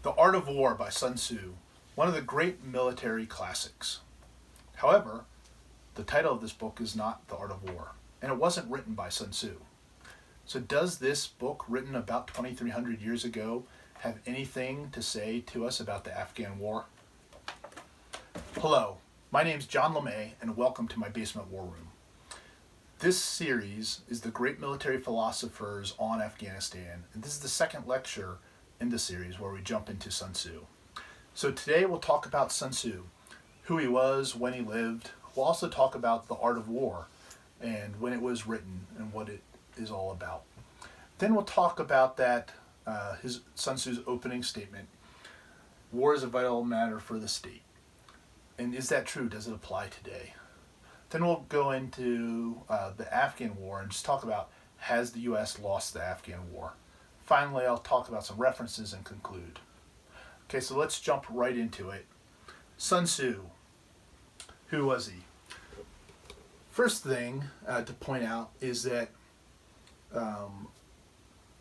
The Art of War by Sun Tzu, one of the great military classics. However, the title of this book is not The Art of War, and it wasn't written by Sun Tzu. So does this book, written about 2,300 years ago, have anything to say to us about the Afghan War? Hello, my name's John LeMay, and welcome to my basement war room. This series is the Great Military Philosophers on Afghanistan, and this is the second lecture in the series where we jump into Sun Tzu. So today we'll talk about Sun Tzu, who he was, when he lived. We'll also talk about the art of war and when it was written and what it is all about. Then we'll talk about Sun Tzu's opening statement, war is a vital matter for the state. And is that true? Does it apply today? Then we'll go into the Afghan War and just talk about, has the U.S. lost the Afghan War? Finally, I'll talk about some references and conclude. Okay, so let's jump right into it. Sun Tzu. Who was he? First thing to point out is that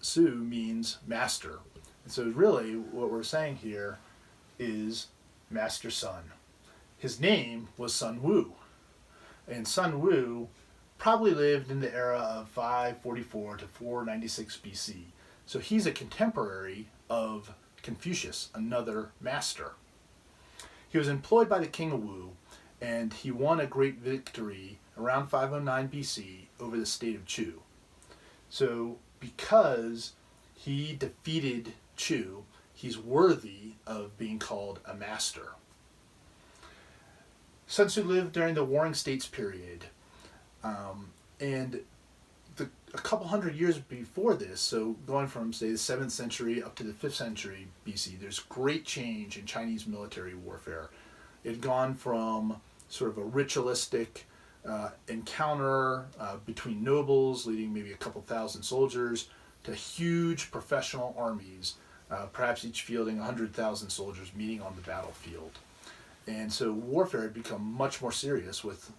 Tzu means master. And so really what we're saying here is Master Sun. His name was Sun Wu. And Sun Wu probably lived in the era of 544 to 496 BC. So he's a contemporary of Confucius, another master. He was employed by the king of Wu, and he won a great victory around 509 BC over the state of Chu. So because he defeated Chu, he's worthy of being called a master. Sun Tzu lived during the Warring States period, and a couple hundred years before this, so going from, say, the 7th century up to the 5th century BC, there's great change in Chinese military warfare. It had gone from sort of a ritualistic encounter between nobles, leading maybe a couple thousand soldiers, to huge professional armies, perhaps each fielding 100,000 soldiers meeting on the battlefield. And so warfare had become much more serious with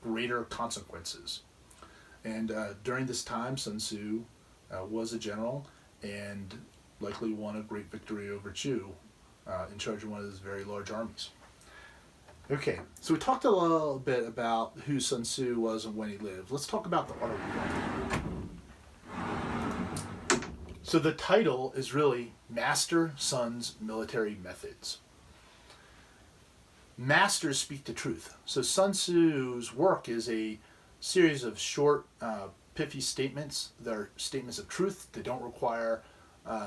greater consequences. And during this time, Sun Tzu was a general and likely won a great victory over Chu in charge of one of his very large armies. Okay, so we talked a little bit about who Sun Tzu was and when he lived. Let's talk about the art of war. So the title is really Master Sun's Military Methods. Masters speak the truth. So Sun Tzu's work is a series of short, pithy statements. They're statements of truth. They don't require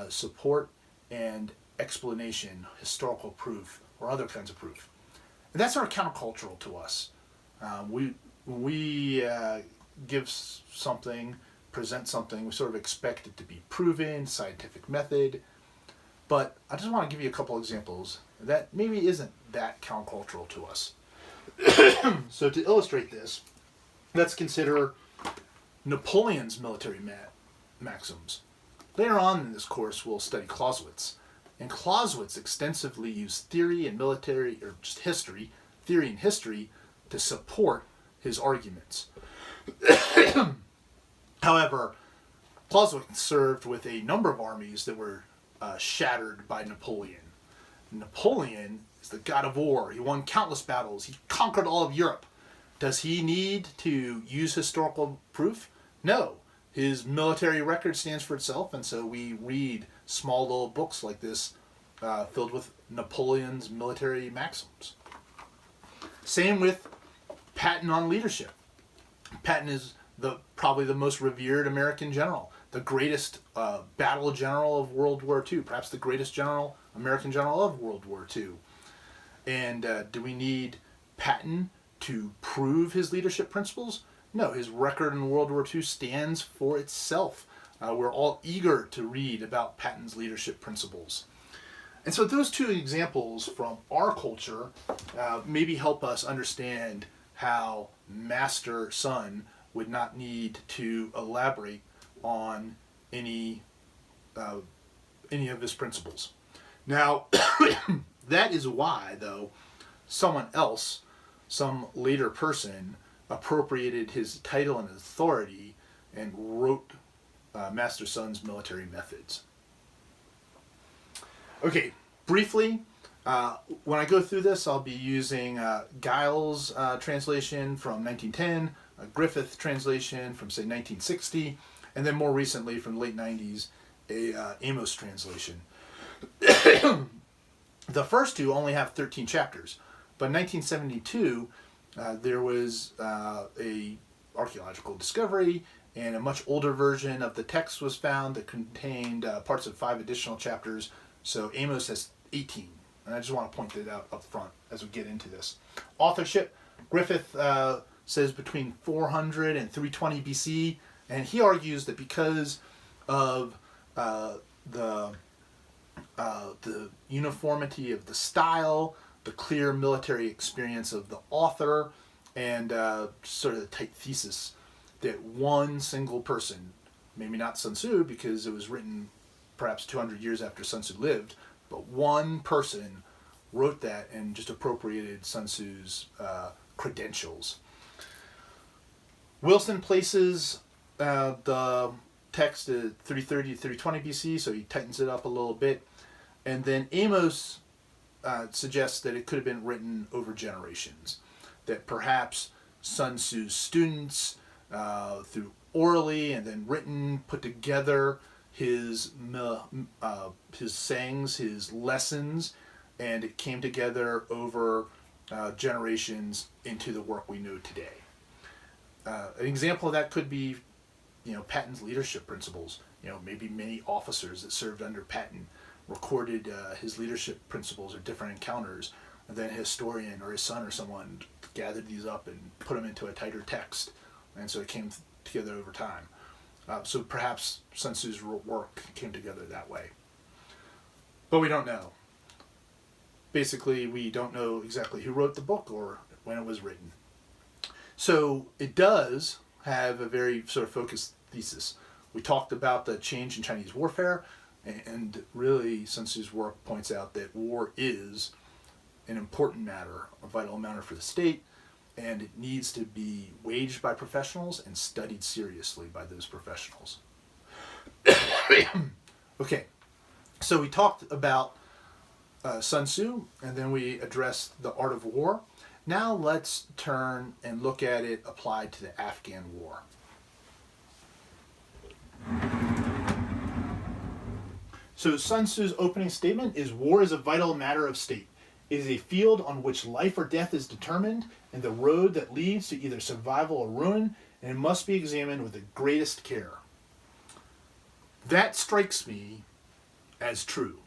support and explanation, historical proof, or other kinds of proof. And that's sort of countercultural to us. When we give something, present something, we sort of expect it to be proven, scientific method. But I just want to give you a couple examples that maybe isn't that countercultural to us. So to illustrate this, let's consider Napoleon's military maxims. Later on in this course, we'll study Clausewitz. And Clausewitz extensively used theory and military, or just history, theory and history, to support his arguments. However, Clausewitz served with a number of armies that were shattered by Napoleon. Napoleon is the god of war. He won countless battles. He conquered all of Europe. Does he need to use historical proof? No. His military record stands for itself, and so we read small little books like this filled with Napoleon's military maxims. Same with Patton on leadership. Patton is probably the most revered American general, the greatest battle general of World War II, perhaps the greatest American general of World War II. And do we need Patton to prove his leadership principles? No, his record in World War II stands for itself. We're all eager to read about Patton's leadership principles. And so those two examples from our culture maybe help us understand how Master Sun would not need to elaborate on any of his principles. Now, that is why, though, someone else, some later person, appropriated his title and authority and wrote Master Sun's military methods. Okay, briefly, when I go through this, I'll be using Giles' translation from 1910, a Griffith translation from, say, 1960, and then more recently, from the late 90s, a Amos translation. The first two only have 13 chapters, but in 1972, there was a archaeological discovery, and a much older version of the text was found that contained parts of 5 additional chapters. So Amos has 18, and I just want to point that out up front as we get into this. Authorship, Griffith says between 400 and 320 BC, and he argues that because of the uniformity of the style, the clear military experience of the author, and sort of the tight thesis that one single person, maybe not Sun Tzu because it was written perhaps 200 years after Sun Tzu lived, but one person wrote that and just appropriated Sun Tzu's credentials. Wilson places the text at 330 to 320 BC, so he tightens it up a little bit. And then Amos suggests that it could have been written over generations, that perhaps Sun Tzu's students, through orally and then written, put together his sayings, his lessons, and it came together over generations into the work we know today. An example of that could be, Patton's leadership principles. Maybe many officers that served under Patton recorded his leadership principles or different encounters, and then a historian or his son or someone gathered these up and put them into a tighter text, and so it came together over time. So perhaps Sun Tzu's work came together that way. But we don't know. Basically, we don't know exactly who wrote the book or when it was written. So it does have a very sort of focused thesis. We talked about the change in Chinese warfare, and really Sun Tzu's work points out that war is an important matter, a vital matter for the state, and it needs to be waged by professionals and studied seriously by those professionals. Okay, so we talked about Sun Tzu, and then we addressed the art of war. Now let's turn and look at it applied to the Afghan War. So Sun Tzu's opening statement is, war is a vital matter of state. It is a field on which life or death is determined, and the road that leads to either survival or ruin, and it must be examined with the greatest care. That strikes me as true.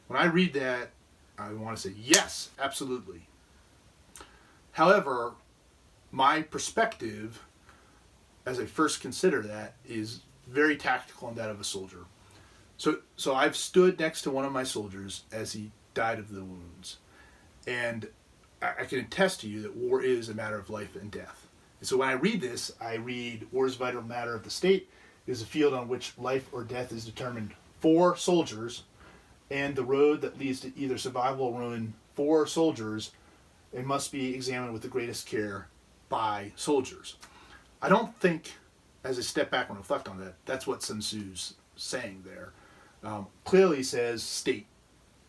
When I read that, I want to say, yes, absolutely. However, my perspective, as I first consider that, is very tactical and that of a soldier. So I've stood next to one of my soldiers as he died of the wounds. And I can attest to you that war is a matter of life and death. And so when I read this, I read, war is a vital matter of the state. It is a field on which life or death is determined for soldiers, and the road that leads to either survival or ruin for soldiers, it must be examined with the greatest care by soldiers. I don't think, as I step back and reflect on that, that's what Sun Tzu's saying there. Clearly says state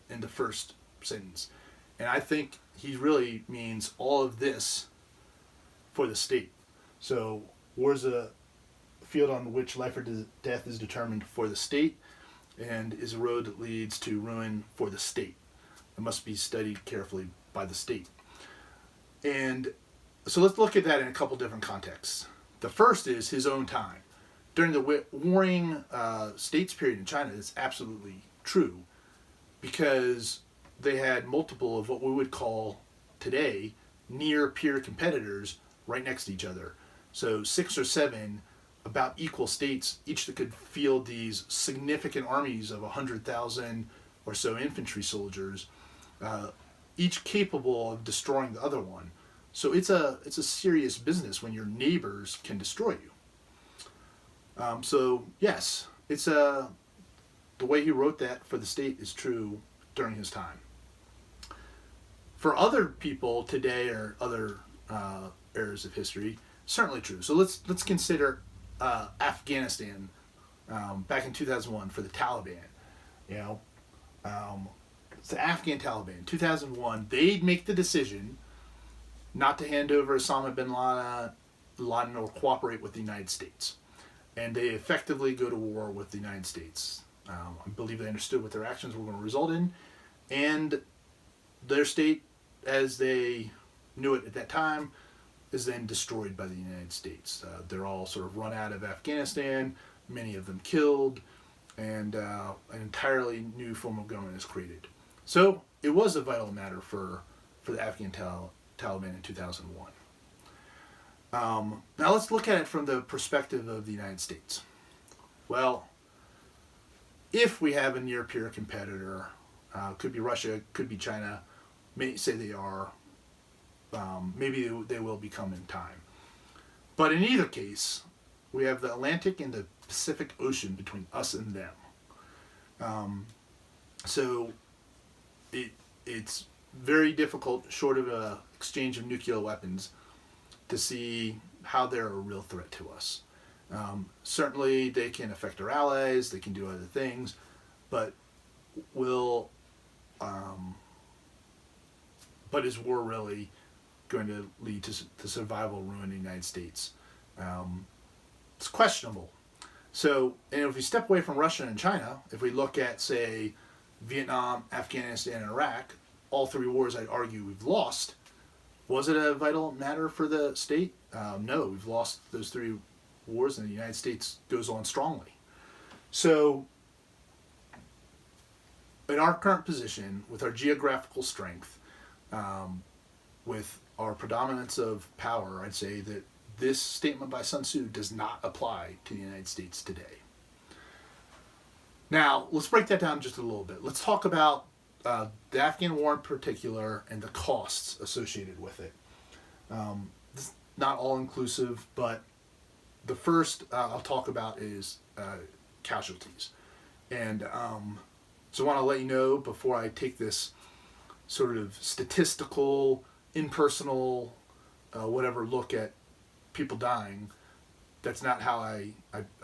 in the first sentence. And I think he really means all of this for the state. So war is a field on which life or death is determined for the state, and is a road that leads to ruin for the state. It must be studied carefully by the state. And so let's look at that in a couple different contexts. The first is his own time. During the warring states period in China, it's absolutely true, because they had multiple of what we would call today near peer competitors right next to each other. So 6 or 7 about equal states, each that could field these significant armies of 100,000 or so infantry soldiers, each capable of destroying the other one. So it's a serious business when your neighbors can destroy you. So yes, it's the way he wrote that for the state is true during his time. For other people today or other eras of history, certainly true. So let's consider Afghanistan back in 2001 for the Taliban. It's the Afghan Taliban. In 2001, they'd make the decision not to hand over Osama bin Laden or cooperate with the United States. And they effectively go to war with the United States. I believe they understood what their actions were going to result in. And their state, as they knew it at that time, is then destroyed by the United States. They're all sort of run out of Afghanistan, many of them killed, and an entirely new form of government is created. So it was a vital matter for the Afghan Taliban in 2001. Now let's look at it from the perspective of the United States. Well, if we have a near-peer competitor, could be Russia, could be China, may say they are, maybe they will become in time. But in either case, we have the Atlantic and the Pacific Ocean between us and them. So it's very difficult, short of an exchange of nuclear weapons, to see how they're a real threat to us. Certainly they can affect our allies, they can do other things, but but is war really going to lead to the survival ruin of the United States? It's questionable. So, and if we step away from Russia and China, if we look at, say, Vietnam, Afghanistan, and Iraq, all three wars I'd argue we've lost. Was it a vital matter for the state? No, we've lost those three wars and the United States goes on strongly. So, in our current position, with our geographical strength, with our predominance of power, I'd say that this statement by Sun Tzu does not apply to the United States today. Not let's break that down just a little bit. Let's talk about the Afghan War in particular and the costs associated with it. This is not all inclusive, but the first I'll talk about is casualties. And so I want to let you know before I take this sort of statistical, impersonal, whatever look at people dying, that's not how I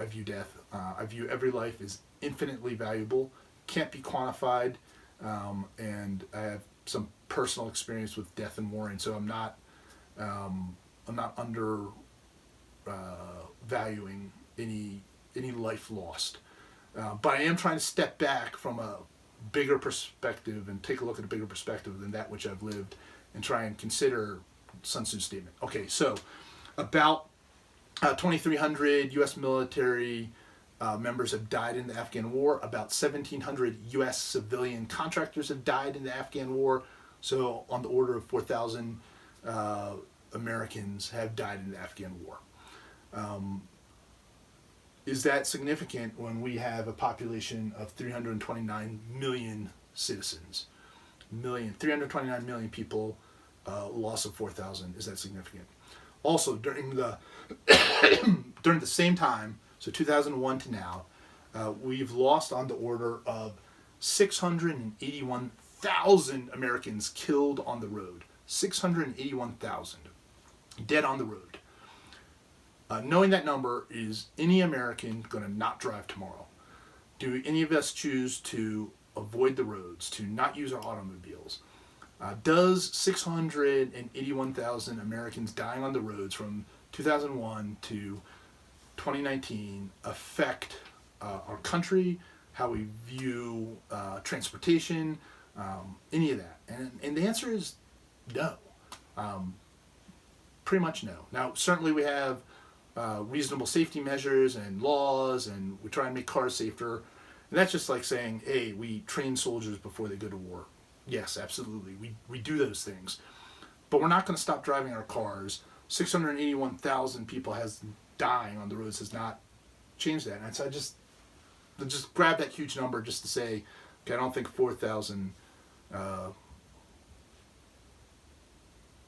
view death. I view every life as infinitely valuable, can't be quantified, and I have some personal experience with death and war, and so I'm not under valuing any life lost. But I am trying to step back from a bigger perspective and take a look at a bigger perspective than that which I've lived and try and consider Sun Tzu's statement. Okay, so about 2,300 U.S. military members have died in the Afghan War. About 1,700 U.S. civilian contractors have died in the Afghan War. So on the order of 4,000 Americans have died in the Afghan War. Is that significant when we have a population of 329 million citizens? 329 million people, loss of 4,000. Is that significant? Also, during the same time, so 2001 to now, we've lost on the order of 681,000 Americans killed on the road. 681,000 dead on the road. Knowing that number, is any American going to not drive tomorrow? Do any of us choose to avoid the roads, to not use our automobiles? Does 681,000 Americans dying on the roads from 2001 to 2019 affect our country, how we view transportation, any of that? And the answer is no. Pretty much no. Now, certainly we have reasonable safety measures and laws, and we try and make cars safer. And that's just like saying, hey, we train soldiers before they go to war. Yes, absolutely. We do those things. But we're not going to stop driving our cars. 681,000 people dying on the roads has not changed that. And so I just grab that huge number just to say, okay, I don't think 4,000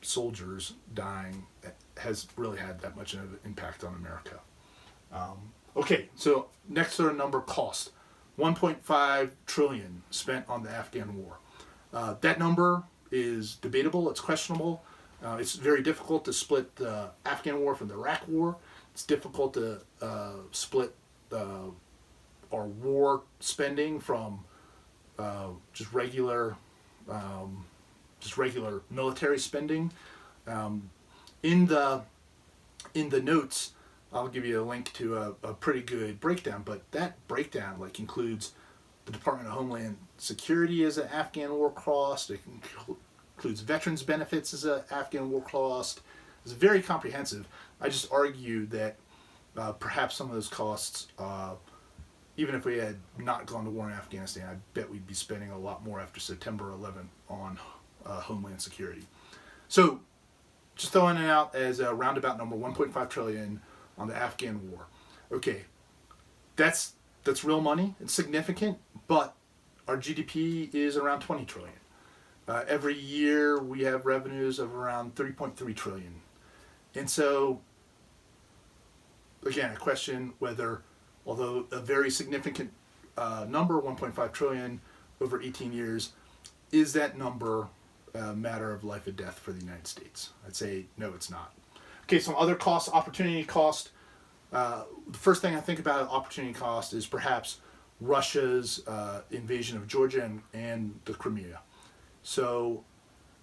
soldiers dying has really had that much of an impact on America. Okay, so next sort of number, cost. 1.5 trillion spent on the Afghan War. That number is debatable, it's questionable. It's very difficult to split the Afghan War from the Iraq War. It's difficult to split our war spending from just regular military spending. In the notes, I'll give you a link to a pretty good breakdown, but that breakdown includes the Department of Homeland Security as an Afghan war cost. It includes veterans benefits as an Afghan war cost. It's very comprehensive. I just argue that perhaps some of those costs, even if we had not gone to war in Afghanistan, I bet we'd be spending a lot more after September 11th on Homeland Security. So just throwing it out as a roundabout number, 1.5 trillion on the Afghan war. Okay, that's real money. It's significant, but our GDP is around 20 trillion. Every year we have revenues of around 3.3 trillion. And so, again, I question whether, although a very significant number, 1.5 trillion over 18 years, is that number a matter of life or death for the United States? I'd say no, it's not. Okay, some other costs, opportunity cost. The first thing I think about opportunity cost is perhaps Russia's invasion of Georgia and the Crimea. So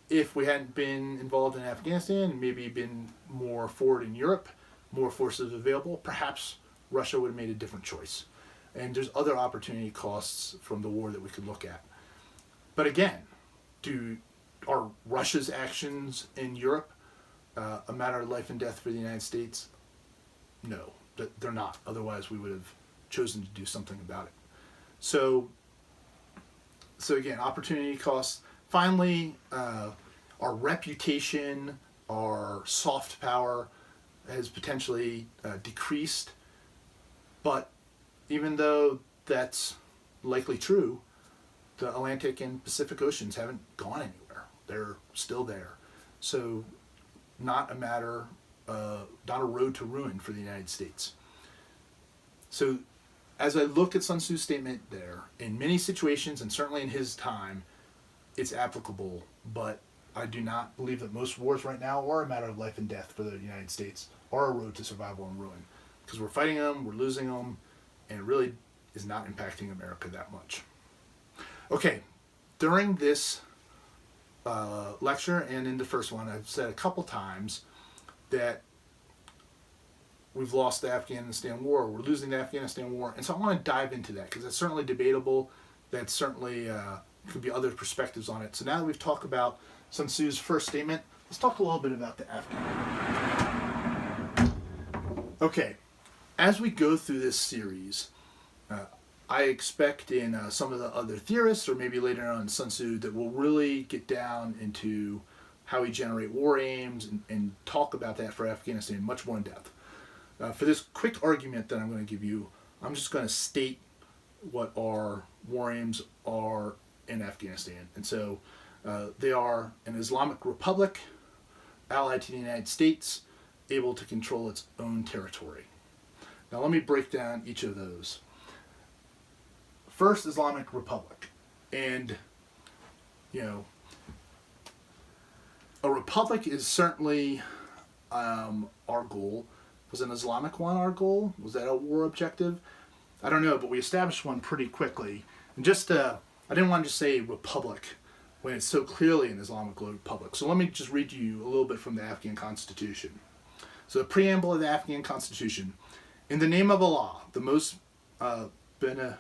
if we hadn't been involved in Afghanistan and maybe been more forward in Europe, more forces available, perhaps Russia would have made a different choice. And there's other opportunity costs from the war that we could look at. But again, are Russia's actions in Europe a matter of life and death for the United States? No, they're not. Otherwise, we would have chosen to do something about it. So again, opportunity costs. Finally, our reputation, our soft power has potentially decreased. But even though that's likely true, the Atlantic and Pacific Oceans haven't gone anywhere. They're still there. So not a matter, not a road to ruin for the United States. So as I look at Sun Tzu's statement there, in many situations, and certainly in his time, it's applicable, but I do not believe that most wars right now are a matter of life and death for the United States, or a road to survival and ruin. Because we're fighting them, we're losing them, and it really is not impacting America that much. Okay, during this lecture and in the first one, I've said a couple times that we've lost the Afghanistan war, we're losing the Afghanistan war, and so I want to dive into that because it's certainly debatable. That's certainly could be other perspectives on it. So now that we've talked about Sun Tzu's first statement, let's talk a little bit about the Afghan war. Okay, as we go through this series, I expect in some of the other theorists, or maybe later on in Sun Tzu, that we'll really get down into how we generate war aims and talk about that for Afghanistan much more in depth. For this quick argument that I'm going to give you, I'm just going to state what our war aims are in Afghanistan. And so they are an Islamic Republic, allied to the United States, able to control its own territory. Now let me break down each of those. First, Islamic Republic. And, a republic is certainly our goal. Was an Islamic one our goal? Was that a war objective? I don't know, but we established one pretty quickly. And just, I didn't want to just say republic when it's so clearly an Islamic republic. So let me just read you a little bit from the Afghan Constitution. So the preamble of the Afghan Constitution. In the name of Allah, the most beneficent,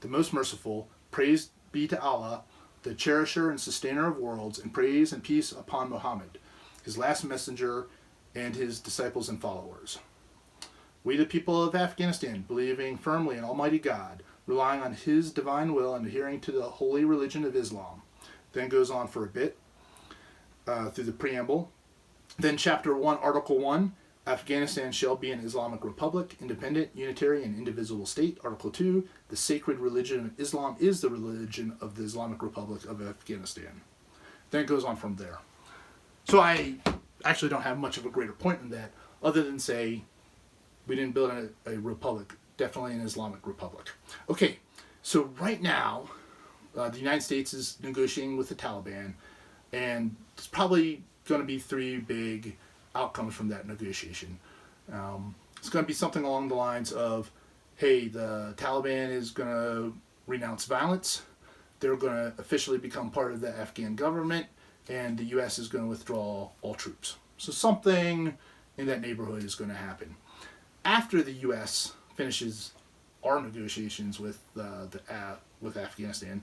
the most merciful, praise be to Allah, the cherisher and sustainer of worlds, and praise and peace upon Muhammad, his last messenger, and his disciples and followers. We, the people of Afghanistan, believing firmly in Almighty God, relying on His divine will and adhering to the holy religion of Islam. Then goes on for a bit through the preamble. Then Chapter 1, Article 1, Afghanistan shall be an Islamic Republic, independent, unitary, and indivisible state. Article 2, the sacred religion of Islam is the religion of the Islamic Republic of Afghanistan. Then it goes on from there. So I actually don't have much of a greater point in that, other than say we didn't build a republic, definitely an Islamic Republic. Okay, so right now, the United States is negotiating with the Taliban, and it's probably going to be three big outcomes from that negotiation. It's going to be something along the lines of hey, the Taliban is going to renounce violence. They're going to officially become part of the Afghan government, and the U.S. is going to withdraw all troops. So something in that neighborhood is going to happen. After the U.S. finishes our negotiations with Afghanistan,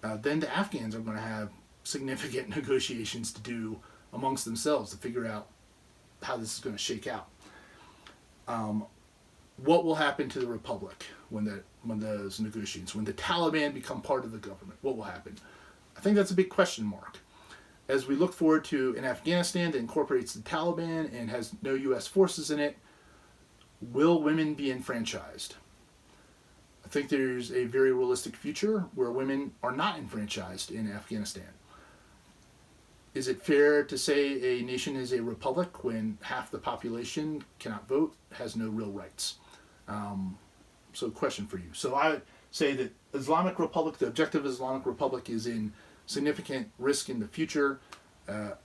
then the Afghans are going to have significant negotiations to do amongst themselves to figure out how this is going to shake out. What will happen to the Republic when those negotiations, when the Taliban become part of the government? What will happen? I think that's a big question mark. As we look forward to an Afghanistan that incorporates the Taliban and has no U.S. forces in it, will women be enfranchised? I think there's a very realistic future where women are not enfranchised in Afghanistan. Is it fair to say a nation is a republic when half the population cannot vote, has no real rights? So question for you. So I would say that Islamic Republic, the objective of Islamic Republic is in significant risk in the future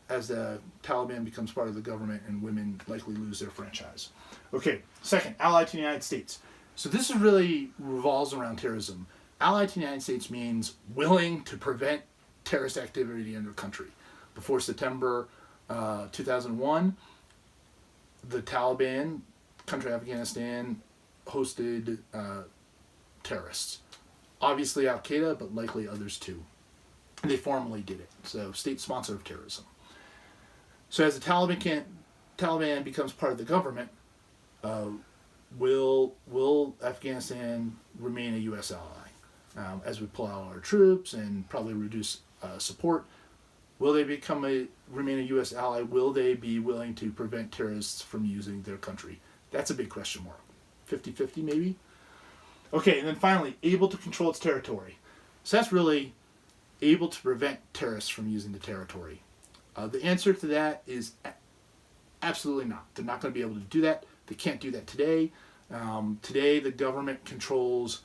as the Taliban becomes part of the government and women likely lose their franchise. Okay, second, allied to the United States. So this is really revolves around terrorism. Allied to the United States means willing to prevent terrorist activity in their country. Before September 2001, the Taliban, country of Afghanistan, hosted terrorists. Obviously Al-Qaeda, but likely others too. They formally did it. So state sponsor of terrorism. So as the Taliban becomes part of the government, will Afghanistan remain a U.S. ally? As we pull out our troops and probably reduce support, will they remain a U.S. ally? Will they be willing to prevent terrorists from using their country? That's a big question mark. 50-50 maybe? Okay, and then finally, able to control its territory. So that's really able to prevent terrorists from using the territory. The answer to that is absolutely not. They're not going to be able to do that. They can't do that today. Today, the government controls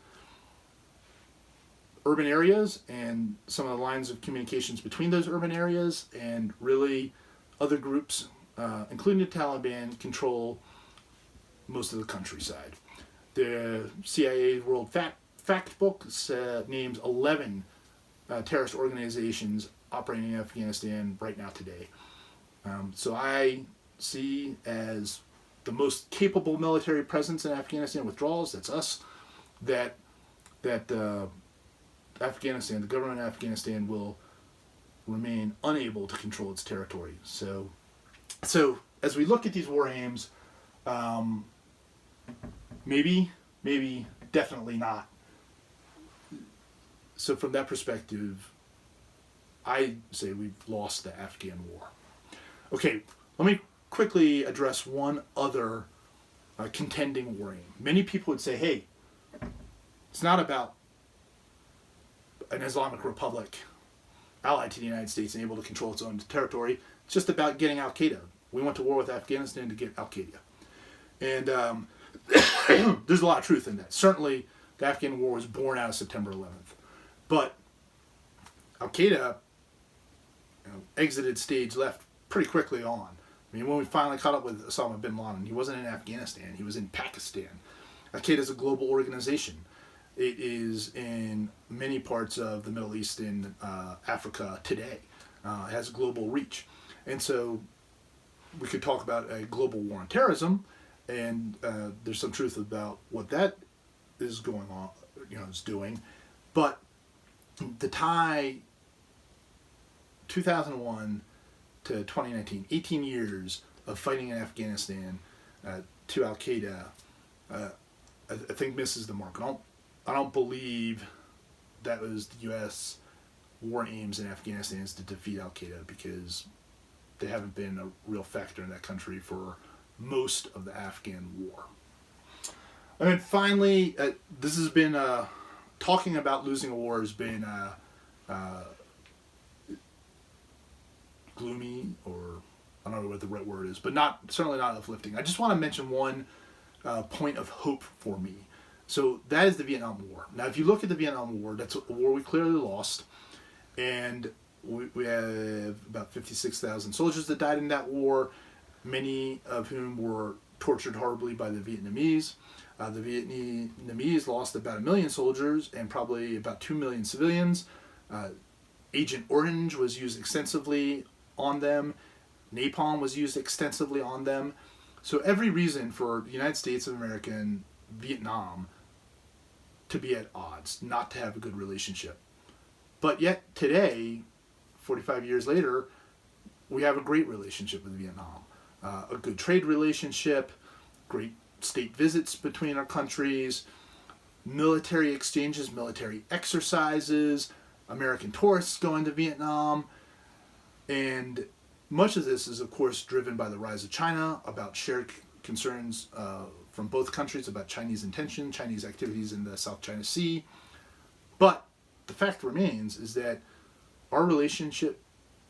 urban areas and some of the lines of communications between those urban areas, and really other groups, including the Taliban, control most of the countryside. The CIA World Fact Book names 11 terrorist organizations operating in Afghanistan right now today. So I see as the most capable military presence in Afghanistan withdrawals, that's us, that Afghanistan, the government of Afghanistan, will remain unable to control its territory. So as we look at these war aims, maybe, definitely not. So from that perspective, I say we've lost the Afghan war. Okay, let me quickly address one other contending war aim. Many people would say, hey, it's not about an Islamic Republic allied to the United States and able to control its own territory. It's just about getting Al-Qaeda. We went to war with Afghanistan to get Al-Qaeda. And there's a lot of truth in that. Certainly, the Afghan war was born out of September 11th. But Al-Qaeda exited stage left pretty quickly on. I mean, when we finally caught up with Osama bin Laden, he wasn't in Afghanistan, he was in Pakistan. Al-Qaeda is a global organization. It is in many parts of the Middle East and Africa today. It has global reach. And so we could talk about a global war on terrorism, and there's some truth about what that is going on, is doing. But the tie 2001 to 2019, 18 years of fighting in Afghanistan to Al-Qaeda, I think misses the mark. I don't believe that was the U.S. war aims in Afghanistan is to defeat Al-Qaeda, because they haven't been a real factor in that country for most of the Afghan war. And then finally, this has been talking about losing a war has been gloomy, or I don't know what the right word is, but certainly not uplifting. I just want to mention one point of hope for me. So that is the Vietnam War. Now, if you look at the Vietnam War, that's a war we clearly lost, and we have about 56,000 soldiers that died in that war, many of whom were tortured horribly by the Vietnamese. The Vietnamese lost about 1 million soldiers and probably about 2 million civilians. Agent Orange was used extensively on them. Napalm was used extensively on them. So every reason for the United States of America and Vietnam to be at odds, not to have a good relationship. But yet today, 45 years later, we have a great relationship with Vietnam. A good trade relationship, great state visits between our countries, military exchanges, military exercises, American tourists going to Vietnam, and much of this is, of course, driven by the rise of China, about shared concerns from both countries about Chinese intention, Chinese activities in the South China Sea. But the fact remains is that our relationship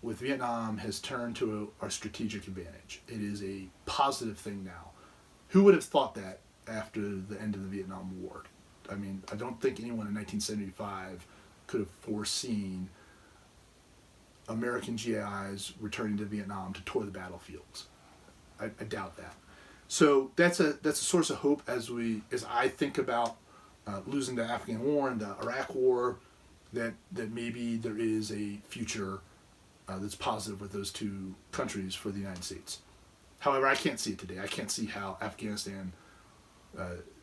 with Vietnam has turned to our strategic advantage. It is a positive thing now. Who would have thought that after the end of the Vietnam War? I mean, I don't think anyone in 1975 could have foreseen American GIs returning to Vietnam to tour the battlefields. I doubt that. So that's a source of hope as I think about losing the Afghan War and the Iraq War, that maybe there is a future that's positive with those two countries for the United States. However, I can't see it today. I can't see how Afghanistan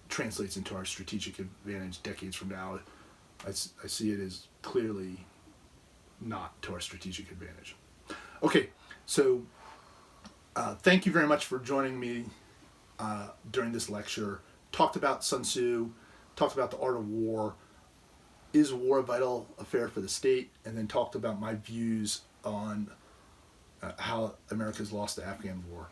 translates into our strategic advantage decades from now. I see it as clearly not to our strategic advantage. Okay, so thank you very much for joining me during this lecture. Talked about Sun Tzu, talked about the art of war. Is war a vital affair for the state? And then talked about my views on how America's lost the Afghan War.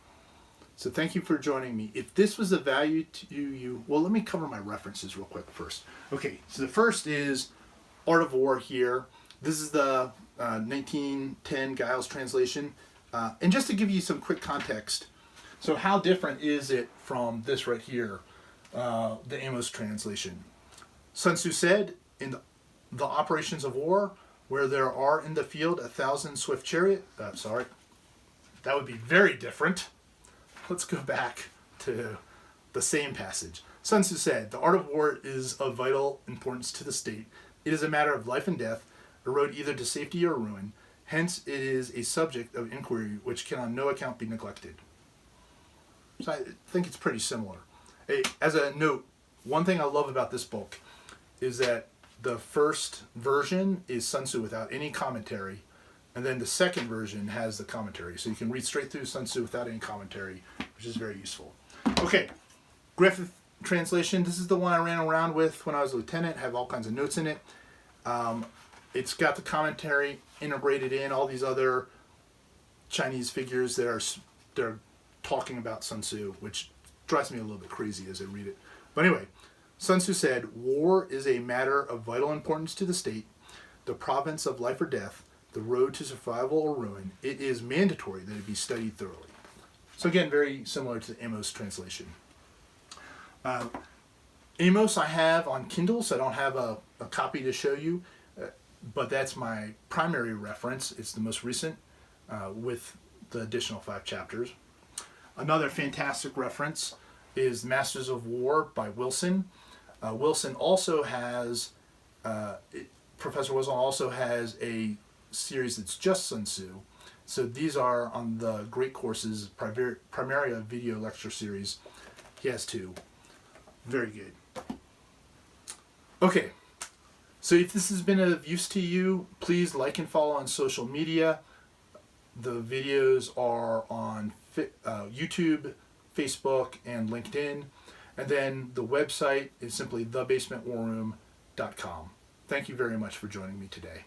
So thank you for joining me. If this was of value to you, well, let me cover my references real quick first. Okay, so the first is Art of War here. This is the 1910 Giles translation. And just to give you some quick context, so how different is it from this right here, the Ames translation? Sun Tzu said, in the operations of war, where there are in the field 1,000 swift chariot, that would be very different. Let's go back to the same passage. Sun Tzu said, the art of war is of vital importance to the state. It is a matter of life and death, a road either to safety or ruin. Hence, it is a subject of inquiry which can on no account be neglected. So I think it's pretty similar. As a note, one thing I love about this book is that the first version is Sun Tzu without any commentary, and then the second version has the commentary. So you can read straight through Sun Tzu without any commentary, which is very useful. Okay, Griffith translation. This is the one I ran around with when I was a lieutenant. Have all kinds of notes in it. It's got the commentary integrated in, all these other Chinese figures that are talking about Sun Tzu, which drives me a little bit crazy as I read it. But anyway, Sun Tzu said, war is a matter of vital importance to the state, the province of life or death, the road to survival or ruin. It is mandatory that it be studied thoroughly. So again, very similar to the Amos translation. Amos I have on Kindle, so I don't have a copy to show you, but that's my primary reference. It's the most recent with the additional 5 chapters. Another fantastic reference is Masters of War by Wilson. Wilson also has, Professor Wilson also has a series that's just Sun Tzu. So these are on the Great Courses Primaria video lecture series. He has 2. Very good. Okay, so if this has been of use to you, please like and follow on social media. The videos are on YouTube, Facebook, and LinkedIn. And then the website is simply thebasementwarroom.com. Thank you very much for joining me today.